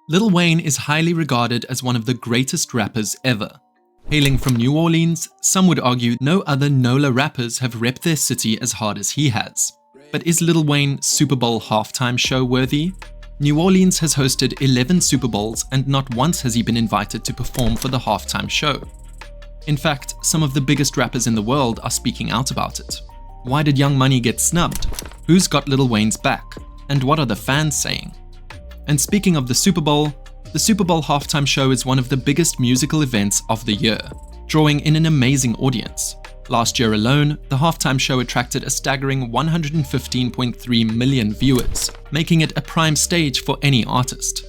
Lil Wayne is highly regarded as one of the greatest rappers ever. Hailing from New Orleans, some would argue no other NOLA rappers have repped their city as hard as he has. But is Lil Wayne Super Bowl halftime show worthy? New Orleans has hosted 11 Super Bowls and not once has he been invited to perform for the halftime show. In fact, some of the biggest rappers in the world are speaking out about it. Why did Young Money get snubbed? Who's got Lil Wayne's back? And what are the fans saying? And speaking of the Super Bowl halftime show is one of the biggest musical events of the year, drawing in an amazing audience. Last year alone, the halftime show attracted a staggering 115.3 million viewers, making it a prime stage for any artist.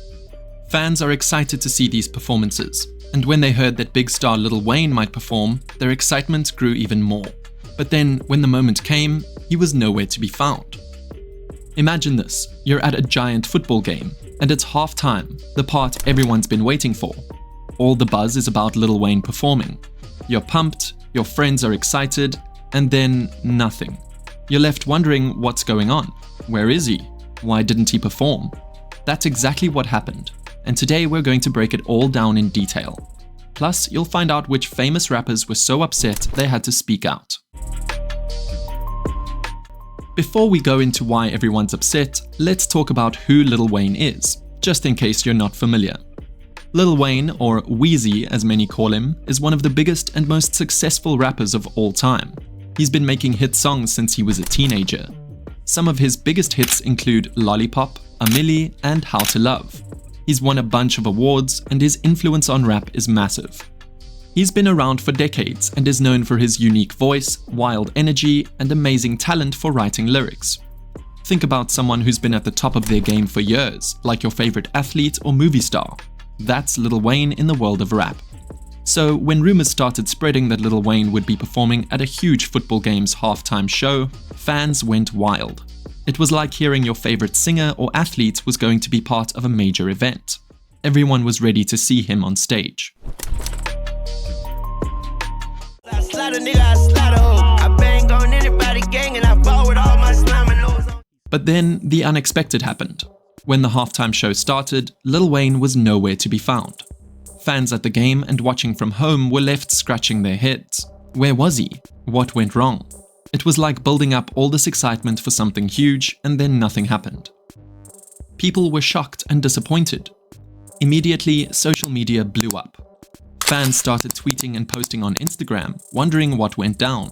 Fans are excited to see these performances, and when they heard that big star Lil Wayne might perform, their excitement grew even more. But then, when the moment came, he was nowhere to be found. Imagine this, you're at a giant football game, and it's halftime, the part everyone's been waiting for. All the buzz is about Lil Wayne performing. You're pumped, your friends are excited, and then nothing. You're left wondering what's going on. Where is he? Why didn't he perform? That's exactly what happened, and today we're going to break it all down in detail. Plus, you'll find out which famous rappers were so upset they had to speak out. Before we go into why everyone's upset, let's talk about who Lil Wayne is, just in case you're not familiar. Lil Wayne, or Weezy as many call him, is one of the biggest and most successful rappers of all time. He's been making hit songs since he was a teenager. Some of his biggest hits include Lollipop, A Milli, and How to Love. He's won a bunch of awards, and his influence on rap is massive. He's been around for decades and is known for his unique voice, wild energy, and amazing talent for writing lyrics. Think about someone who's been at the top of their game for years, like your favorite athlete or movie star. That's Lil Wayne in the world of rap. So when rumors started spreading that Lil Wayne would be performing at a huge football game's halftime show, fans went wild. It was like hearing your favorite singer or athlete was going to be part of a major event. Everyone was ready to see him on stage. But then the unexpected happened. When the halftime show started, Lil Wayne was nowhere to be found. Fans at the game and watching from home were left scratching their heads. Where was he? What went wrong? It was like building up all this excitement for something huge and then nothing happened. People were shocked and disappointed. Immediately, social media blew up. Fans started tweeting and posting on Instagram, wondering what went down.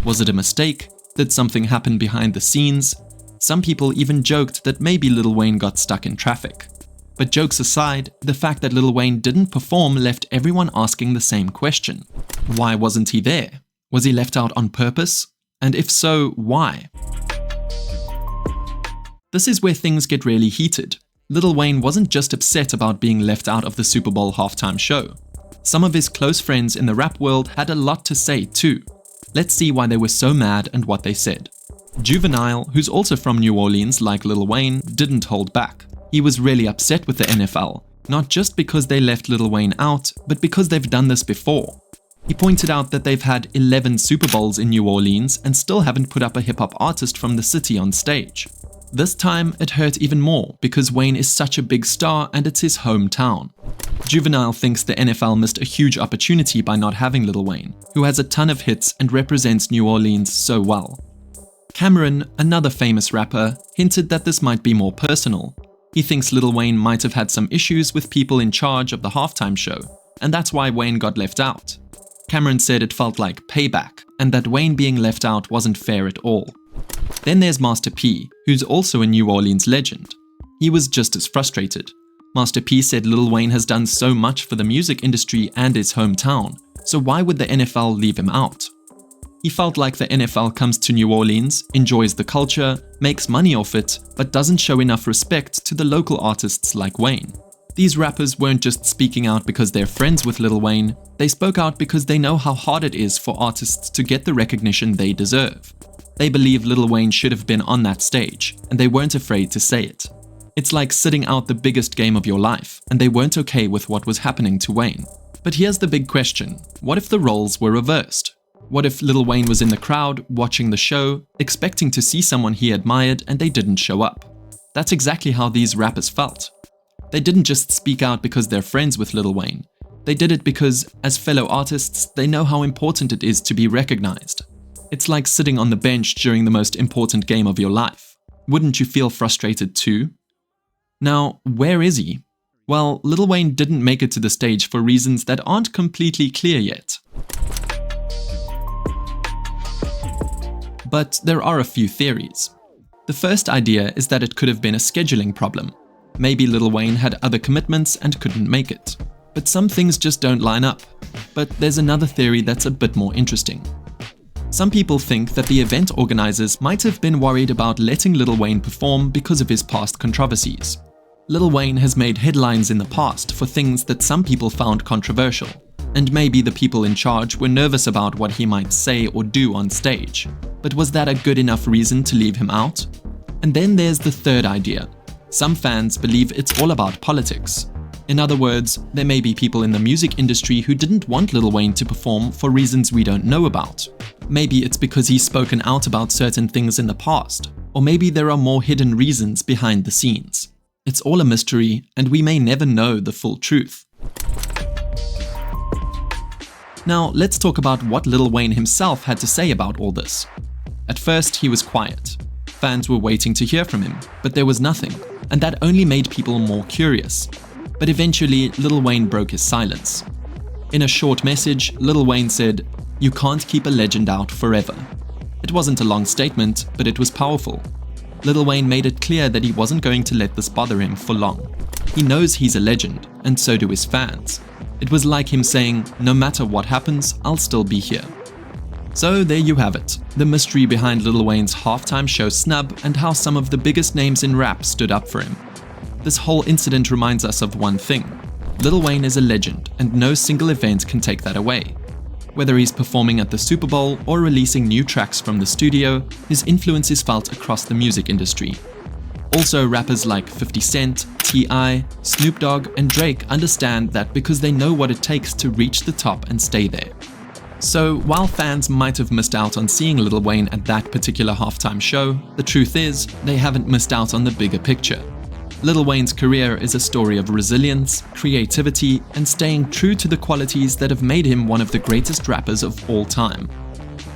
Was it a mistake? Did something happen behind the scenes? Some people even joked that maybe Lil Wayne got stuck in traffic. But jokes aside, the fact that Lil Wayne didn't perform left everyone asking the same question. Why wasn't he there? Was he left out on purpose? And if so, why? This is where things get really heated. Lil Wayne wasn't just upset about being left out of the Super Bowl halftime show. Some of his close friends in the rap world had a lot to say too. Let's see why they were so mad and what they said. Juvenile, who's also from New Orleans like Lil Wayne, didn't hold back. He was really upset with the NFL, not just because they left Lil Wayne out, but because they've done this before. He pointed out that they've had 11 Super Bowls in New Orleans and still haven't put up a hip-hop artist from the city on stage. This time, it hurt even more because Wayne is such a big star and it's his hometown. Juvenile thinks the NFL missed a huge opportunity by not having Lil Wayne, who has a ton of hits and represents New Orleans so well. Cameron, another famous rapper, hinted that this might be more personal. He thinks Lil Wayne might have had some issues with people in charge of the halftime show, and that's why Wayne got left out. Cameron said it felt like payback, and that Wayne being left out wasn't fair at all. Then there's Master P, who's also a New Orleans legend. He was just as frustrated. Master P said Lil Wayne has done so much for the music industry and his hometown, so why would the NFL leave him out? He felt like the NFL comes to New Orleans, enjoys the culture, makes money off it, but doesn't show enough respect to the local artists like Wayne. These rappers weren't just speaking out because they're friends with Lil Wayne, they spoke out because they know how hard it is for artists to get the recognition they deserve. They believe Lil Wayne should have been on that stage, and they weren't afraid to say it. It's like sitting out the biggest game of your life, and they weren't okay with what was happening to Wayne. But here's the big question, what if the roles were reversed? What if Lil Wayne was in the crowd, watching the show, expecting to see someone he admired and they didn't show up? That's exactly how these rappers felt. They didn't just speak out because they're friends with Lil Wayne. They did it because, as fellow artists, they know how important it is to be recognized. It's like sitting on the bench during the most important game of your life. Wouldn't you feel frustrated too? Now, where is he? Well, Lil Wayne didn't make it to the stage for reasons that aren't completely clear yet. But there are a few theories. The first idea is that it could have been a scheduling problem. Maybe Lil Wayne had other commitments and couldn't make it. But some things just don't line up. But there's another theory that's a bit more interesting. Some people think that the event organizers might have been worried about letting Lil Wayne perform because of his past controversies. Lil Wayne has made headlines in the past for things that some people found controversial, and maybe the people in charge were nervous about what he might say or do on stage. But was that a good enough reason to leave him out? And then there's the third idea. Some fans believe it's all about politics. In other words, there may be people in the music industry who didn't want Lil Wayne to perform for reasons we don't know about. Maybe it's because he's spoken out about certain things in the past, or maybe there are more hidden reasons behind the scenes. It's all a mystery, and we may never know the full truth. Now, let's talk about what Lil Wayne himself had to say about all this. At first, he was quiet. Fans were waiting to hear from him, but there was nothing, and that only made people more curious. But eventually, Lil Wayne broke his silence. In a short message, Lil Wayne said, "You can't keep a legend out forever." It wasn't a long statement, but it was powerful. Lil Wayne made it clear that he wasn't going to let this bother him for long. He knows he's a legend, and so do his fans. It was like him saying, "No matter what happens, I'll still be here." So there you have it, the mystery behind Lil Wayne's halftime show snub and how some of the biggest names in rap stood up for him. This whole incident reminds us of one thing. Lil Wayne is a legend, and no single event can take that away. Whether he's performing at the Super Bowl or releasing new tracks from the studio, his influence is felt across the music industry. Also, rappers like 50 Cent, T.I., Snoop Dogg, and Drake understand that because they know what it takes to reach the top and stay there. So, while fans might have missed out on seeing Lil Wayne at that particular halftime show, the truth is, they haven't missed out on the bigger picture. Lil Wayne's career is a story of resilience, creativity, and staying true to the qualities that have made him one of the greatest rappers of all time.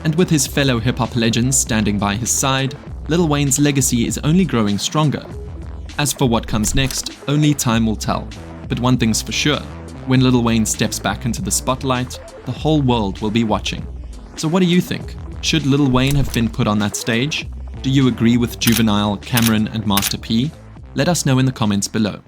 And with his fellow hip-hop legends standing by his side, Lil Wayne's legacy is only growing stronger. As for what comes next, only time will tell. But one thing's for sure, when Lil Wayne steps back into the spotlight, the whole world will be watching. So what do you think? Should Lil Wayne have been put on that stage? Do you agree with Juvenile, Cameron, and Master P? Let us know in the comments below.